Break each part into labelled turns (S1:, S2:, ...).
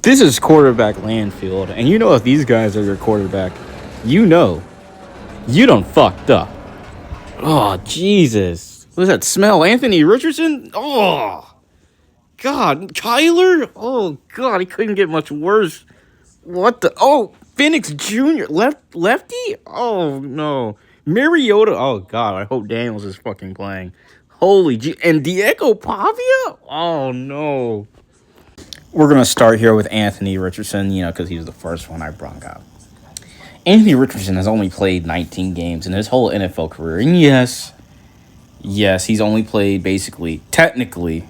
S1: This is quarterback Landfill, and you know if these guys are your quarterback, you know you done fucked up. Oh Jesus! What does that smell? Anthony Richardson? Oh God, Kyler? Oh God, he couldn't get much worse. What the? Oh, Phoenix Jr. Lefty? Oh no, Mariota. Oh God, I hope Daniels is fucking playing. Holy G, and Diego Pavia? Oh no. We're gonna start here with Anthony Richardson, because he was the first one I brought up. Anthony Richardson has only played 19 games in his whole NFL career, and yes, he's only played basically, technically,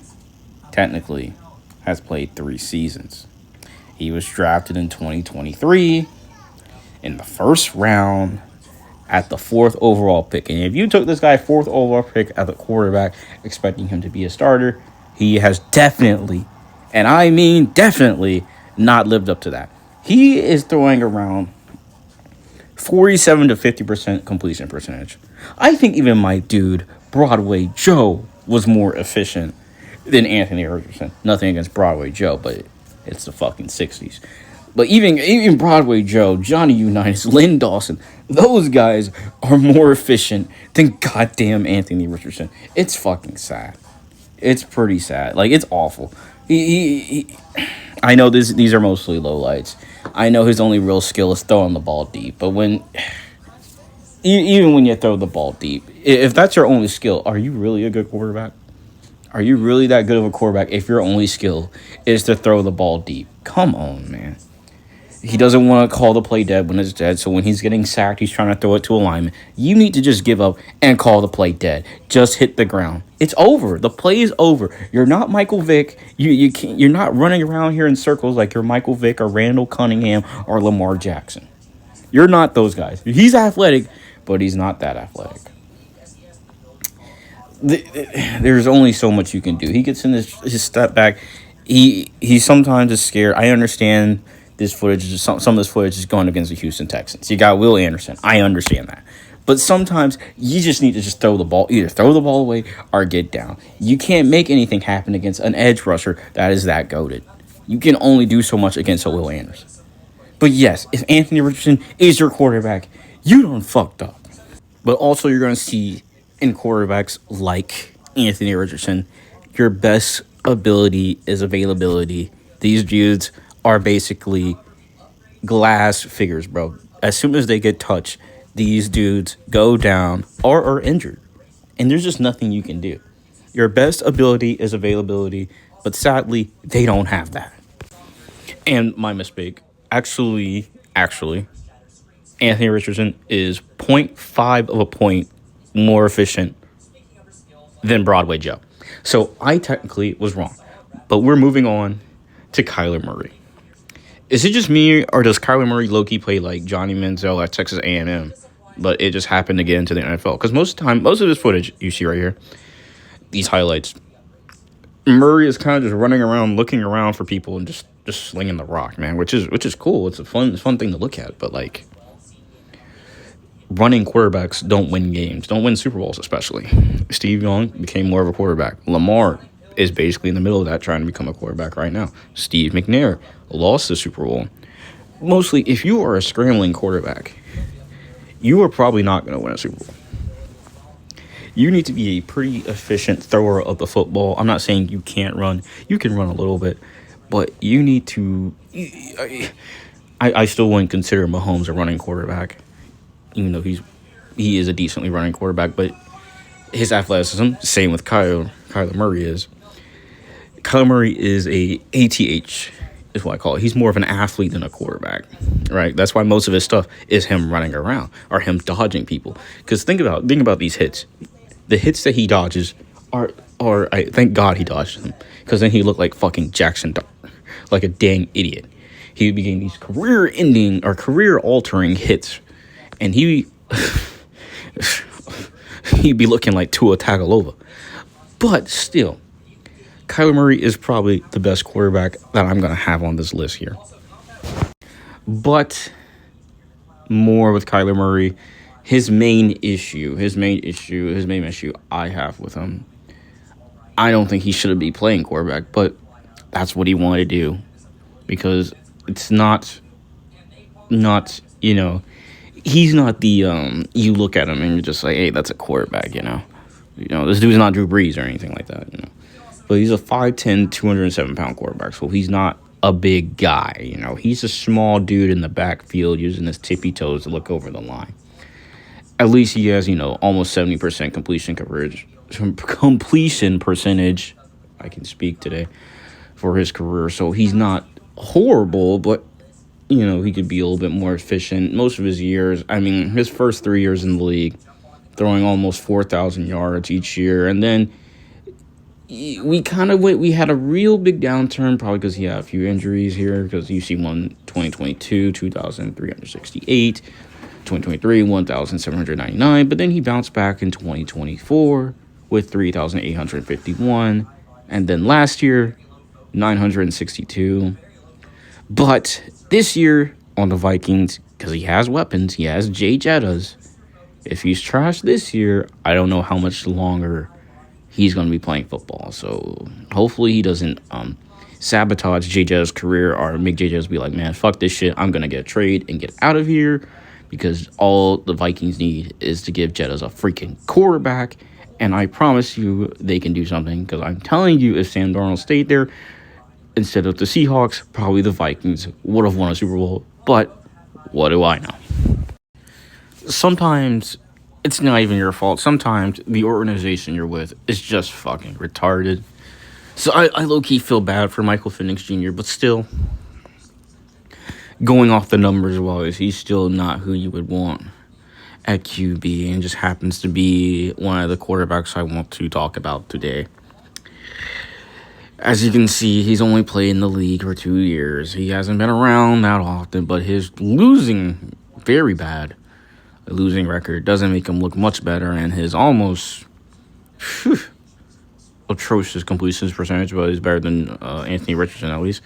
S1: has played 3 seasons. He was drafted in 2023 in the first round at the fourth overall pick. And if you took this guy fourth overall pick at the quarterback, expecting him to be a starter, he has definitely, and I mean definitely, not lived up to that. He is throwing around 47 to 50% completion percentage. I think even my dude, Broadway Joe, was more efficient than Anthony Richardson. Nothing against Broadway Joe, but it's the fucking 60s. But even Broadway Joe, Johnny Unitas, Lynn Dawson, those guys are more efficient than goddamn Anthony Richardson. It's fucking sad. It's pretty sad. Like, it's awful. I know these are mostly lowlights. I know his only real skill is throwing the ball deep. But even when you throw the ball deep, if that's your only skill, are you really a good quarterback? Are you really that good of a quarterback if your only skill is to throw the ball deep? Come on, man. He doesn't want to call the play dead when it's dead. So when he's getting sacked, he's trying to throw it to a lineman. You need to just give up and call the play dead. Just hit the ground. It's over. The play is over. You're not Michael Vick. You can't. You're not running around here in circles like you're Michael Vick or Randall Cunningham or Lamar Jackson. You're not those guys. He's athletic, but he's not that athletic. There's only so much you can do. He gets in his step back. He sometimes is scared. I understand this footage. Some of this footage is going against the Houston Texans. You got Will Anderson. I understand that. But sometimes you just need to just throw the ball. Either throw the ball away or get down. You can't make anything happen against an edge rusher that is that goated. You can only do so much against a Will Anderson. But yes, if Anthony Richardson is your quarterback, you done fucked up. But also you're going to see in quarterbacks like Anthony Richardson, your best ability is availability. These dudes are basically glass figures, bro. As soon as they get touched, these dudes go down or are injured. And there's just nothing you can do. Your best ability is availability, but sadly, they don't have that. And my mistake. Actually, Anthony Richardson is zero point 0.5 of a point more efficient than Broadway Joe. So I technically was wrong. But we're moving on to Kyler Murray. Is it just me, or does Kyler Murray low-key play like Johnny Manziel at Texas A&M, but it just happened to get into the NFL? Because most of this footage you see right here, these highlights, Murray is kind of just running around, looking around for people, and just slinging the rock, man, which is cool. It's a fun thing to look at, but like, running quarterbacks don't win games, don't win Super Bowls, especially. Steve Young became more of a quarterback. Lamar is basically in the middle of that, trying to become a quarterback right now. Steve McNair lost the Super Bowl. Mostly, if you are a scrambling quarterback, you are probably not going to win a Super Bowl. You need to be a pretty efficient thrower of the football. I'm not saying you can't run. You can run a little bit, but you need to... I still wouldn't consider Mahomes a running quarterback, even though he is a decently running quarterback, but his athleticism, same with Kyler Murray is. Kyler Murray is a ATH, is what I call it. He's more of an athlete than a quarterback, right? That's why most of his stuff is him running around or him dodging people. Because think about these hits. The hits that he dodges are I thank God he dodged them, because then he looked like fucking Jackson Dart, like a dang idiot. He would be getting these career-ending or career-altering hits, and he'd be looking like Tua Tagovailoa. But still, Kyler Murray is probably the best quarterback that I'm going to have on this list here. But more with Kyler Murray, his main issue I have with him, I don't think he should be playing quarterback, but that's what he wanted to do. because it's not he's not the you look at him and you're just like, hey, that's a quarterback, this dude's not Drew Brees or anything like that. But he's a 5'10", 207-pound quarterback, so he's not a big guy. He's a small dude in the backfield using his tippy toes to look over the line. At least he has, almost 70% completion percentage. I can speak today for his career, so he's not horrible, but he could be a little bit more efficient. Most of his years, his first 3 years in the league, throwing almost 4,000 yards each year, and then we had a real big downturn, probably because he had a few injuries here, because you see 2022, 2,368, 2023, 1,799, but then he bounced back in 2024 with 3,851, and then last year, 962. But this year on the Vikings, because he has weapons, he has Jay Jettas. If he's trash this year, I don't know how much longer he's going to be playing football. So hopefully he doesn't sabotage Jay Jettas' career or make Jay Jettas be like, man, fuck this shit. I'm going to get a trade and get out of here, because all the Vikings need is to give Jettas a freaking quarterback. And I promise you they can do something, because I'm telling you, if Sam Darnold stayed there instead of the Seahawks, probably the Vikings would have won a Super Bowl. But what do I know? Sometimes it's not even your fault. Sometimes the organization you're with is just fucking retarded. So I low-key feel bad for Michael Penix Jr., but still, going off the numbers-wise, he's still not who you would want at QB, and just happens to be one of the quarterbacks I want to talk about today. As you can see, he's only played in the league for 2 years. He hasn't been around that often, but his losing, very bad losing record doesn't make him look much better, and his almost atrocious completions percentage, but he's better than Anthony Richardson at least.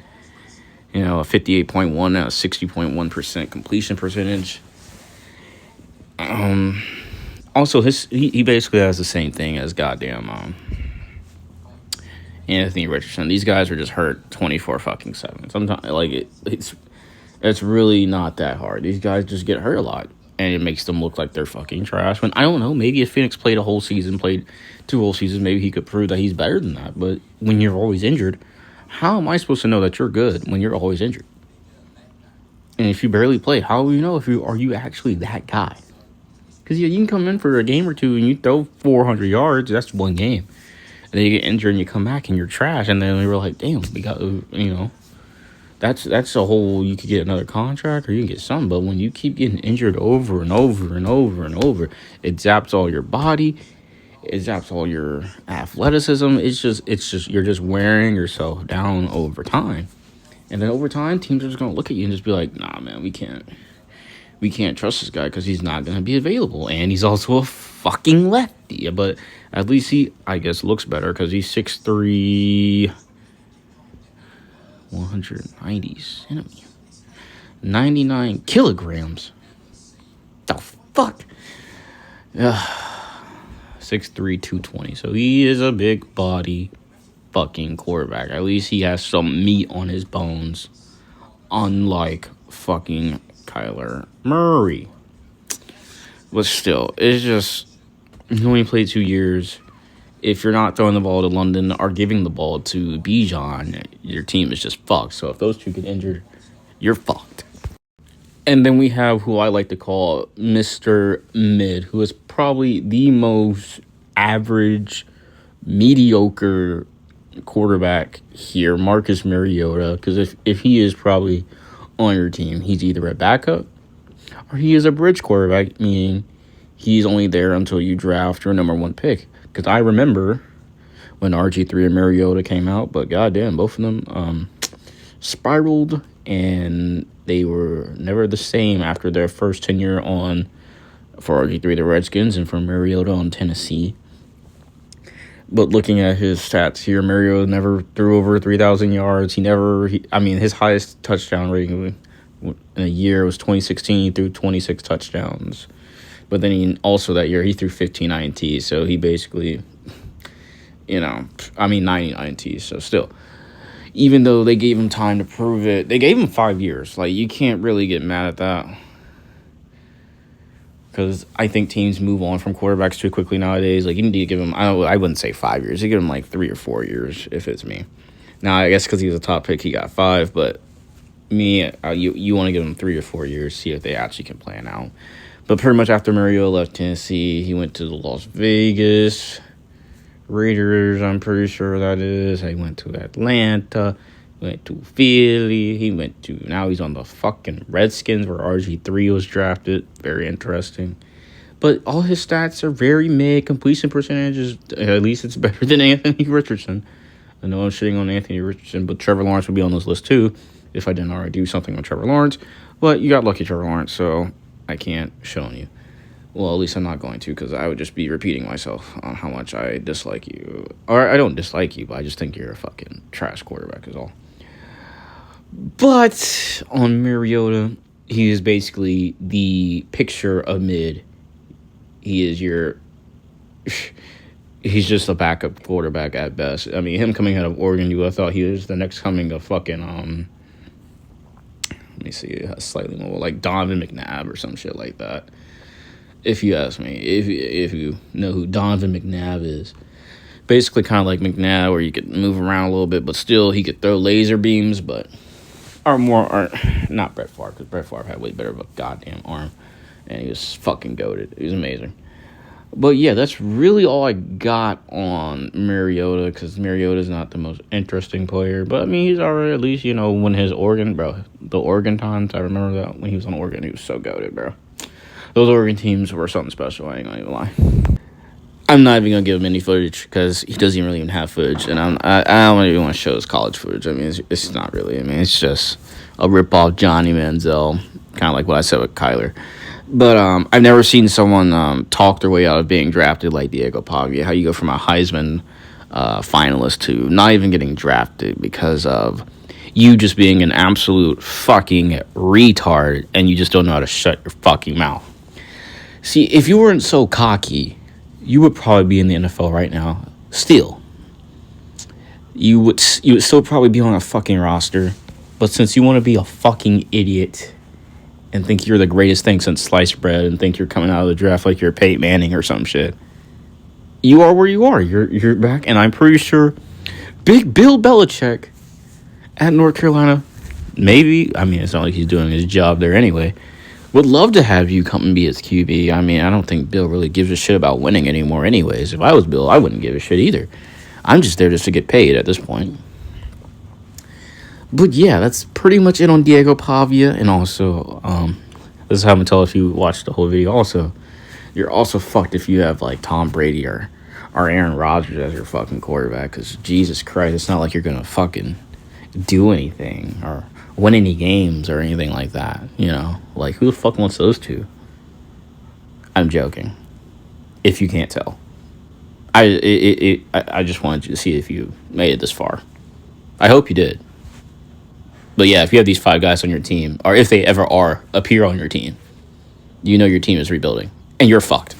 S1: A 58.1 and a 60.1% completion percentage. Also, he basically has the same thing as goddamn Anthony Richardson. These guys are just hurt 24/7. Sometimes, it's really not that hard. These guys just get hurt a lot, and it makes them look like they're fucking trash. When, I don't know, maybe if Phoenix played 2 whole seasons, maybe he could prove that he's better than that. But when you're always injured, how am I supposed to know that you're good when you're always injured? And if you barely play, how will you know are you actually that guy? Because you can come in for a game or two and you throw 400 yards. That's one game. And then you get injured and you come back and you're trash. And then we were like, damn, we got, that's a whole, you could get another contract or you can get something. But when you keep getting injured over and over and over and over, it zaps all your body. It zaps all your athleticism. It's just, you're just wearing yourself down over time. And then over time, teams are just going to look at you and just be like, nah, man, we can't trust this guy because he's not going to be available. And he's also a fucking lefty. But at least he, I guess, looks better because he's 6'3", 190 centimeters, 99 kilograms. The fuck? 6'3", 220. So he is a big body fucking quarterback. At least he has some meat on his bones. Unlike fucking Kyler Murray. But still, it's just, he only played 2 years. If you're not throwing the ball to London or giving the ball to Bijan, your team is just fucked. So if those two get injured, you're fucked. And then we have who I like to call Mr. Mid, who is probably the most average, mediocre quarterback here, Marcus Mariota. Because if he is probably on your team, he's either a backup or he is a bridge quarterback, meaning he's only there until you draft your number 1 pick. Because I remember when RG3 and Mariota came out, but goddamn, both of them spiraled, and they were never the same after their first tenure for RG3, the Redskins, and for Mariota on Tennessee. But looking at his stats here, Mariota never threw over 3,000 yards. His highest touchdown rating in a year was 2016. He threw 26 touchdowns. But then that year, he threw 15 INTs. So he basically, 90 INTs. So still, Even though they gave him time to prove it, they gave him 5 years. Like, you can't really get mad at that. Because I think teams move on from quarterbacks too quickly nowadays. Like, you need to give him, I wouldn't say 5 years. You give him like 3 or 4 years if it's me. Now, I guess because he was a top pick, he got 5. But me, you want to give him 3 or 4 years, see if they actually can plan out. But pretty much after Mariota left Tennessee, he went to the Las Vegas Raiders, I'm pretty sure that is. He went to Atlanta, went to Philly, now he's on the fucking Redskins where RG3 was drafted. Very interesting. But all his stats are very mid. Completion percentages, at least it's better than Anthony Richardson. I know I'm shitting on Anthony Richardson, but Trevor Lawrence would be on this list too if I didn't already do something on Trevor Lawrence. But you got lucky, Trevor Lawrence, so I can't show you. Well, at least I'm not going to, because I would just be repeating myself on how much I dislike you. Or I don't dislike you, but I just think you're a fucking trash quarterback is all. But on Mariota, he is basically the picture of mid. He's just a backup quarterback at best. I mean, him coming out of Oregon, you would have thought he was the next coming of fucking, let me see, slightly more, like Donovan McNabb or some shit like that. If you ask me, if you know who Donovan McNabb is. Basically kind of like McNabb, where you could move around a little bit, but still he could throw laser beams, but not Brett Favre, because Brett Favre had way better of a goddamn arm, and he was fucking goated. He was amazing. But yeah, that's really all I got on Mariota, because Mariota's not the most interesting player, but I mean, he's already, at least, when his Oregon, the Oregon times, I remember that when he was on Oregon, he was so goated, bro. Those Oregon teams were something special, I ain't gonna even lie. I'm not even gonna give him any footage because he doesn't really even have footage, and I don't even want to show his college footage. I mean, it's not really. I mean, it's just a rip-off Johnny Manziel, kind of like what I said with Kyler. But I've never seen someone talk their way out of being drafted like Diego Pavia. How you go from a Heisman finalist to not even getting drafted because of you just being an absolute fucking retard, and you just don't know how to shut your fucking mouth. See, if you weren't so cocky, you would probably be in the NFL right now. Still. You would still probably be on a fucking roster. But since you want to be a fucking idiot and think you're the greatest thing since sliced bread and think you're coming out of the draft like you're Peyton Manning or some shit, you are where you are. You're back. And I'm pretty sure Big Bill Belichick at North Carolina, maybe, I mean, it's not like he's doing his job there anyway, would love to have you come and be his QB. I mean, I don't think Bill really gives a shit about winning anymore anyways. If I was Bill, I wouldn't give a shit either. I'm just there just to get paid at this point. But yeah, that's pretty much it on Diego Pavia. And also, this is how I'm going to tell if you watch the whole video. Also, you're also fucked if you have like Tom Brady or Aaron Rodgers as your fucking quarterback. Because Jesus Christ, it's not like you're going to fucking do anything or win any games or anything like that, like who the fuck wants those two? I'm joking, if you can't tell. I just wanted you to see if you made it this far. I hope you did. But yeah, if you have these 5 guys on your team, or if they ever appear on your team, your team is rebuilding and you're fucked.